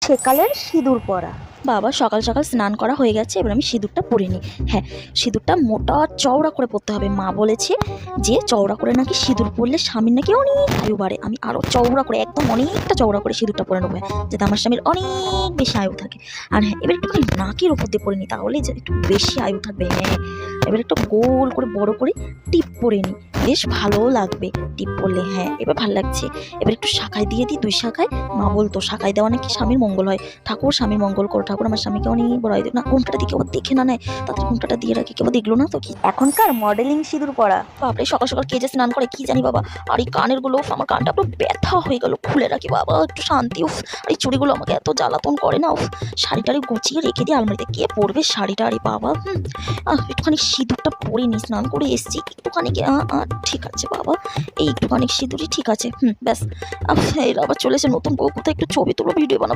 সেকালের সিঁদুর পরা। বাবা সকাল সকাল স্নান করা হয়ে গেছে, এবার আমি সিঁদুরটা পরে নিই। হ্যাঁ, সিঁদুরটা মোটা চওড়া করে পরতে হবে। মা বলেছে যে চওড়া করে নাকি সিঁদুর পরলে স্বামীর নাকি অনেক আয়ু বাড়ে। আমি আরও চওড়া করে, একদম অনেকটা চওড়া করে সিঁদুরটা পরে নেবো, যাতে আমার স্বামীর অনেক বেশি আয়ু থাকে। আর হ্যাঁ, এবার একটুখানি নাকের ওপর দিয়ে পরে নিই, তাহলে যে একটু বেশি আয়ু থাকবে। হ্যাঁ, এবার একটু গোল করে বড় করে টিপ পরে নিই, বেশ ভালো লাগবে টিপ পরলে। হ্যাঁ, এবার ভালো লাগছে। এবার একটু শাখায় দিয়ে দিই, 2 শাখায়। মা বলতো শাখায় দেওয়া নাকি স্বামীর মঙ্গল হয়। ঠাকুর স্বামীর মঙ্গল করো, ঠাকুর আমার স্বামীকে অনেক বড় হয় না। ঘুমটাটা দিকে আবার দেখে না নেয়, তাদের ঘুমটাটা দিয়ে রাখি, কেউ দেখলো না তো কি। এখনকার মডেলিং সিঁদুর পরা। বাপরে, সকাল সকাল কে যে স্নান করে কি জানি বাবা। আর এই কানের গুলো, আমার কানটা পুরো ব্যথা হয়ে গেল, খুলে রাখি বাবা একটু শান্তি। উফ, আর এই চুড়িগুলো আমাকে এত জ্বালাতন করে না। উফ, শাড়িটারি গুছিয়ে রেখে দিই আলমারিতে, কে পরবে শাড়িটা? আরে বাবা, একটুখানি সিঁদুরটা পরে নি, স্নান করে এসছি একটুখানি। ঠিক আছে বাবা, এই একটুখানি সিঁদুরই ঠিক আছে। ব্যাস। এর আবার চলেছে নতুন বউ, কোথায় একটু ছবি তুলো, ভিডিও বানাবো।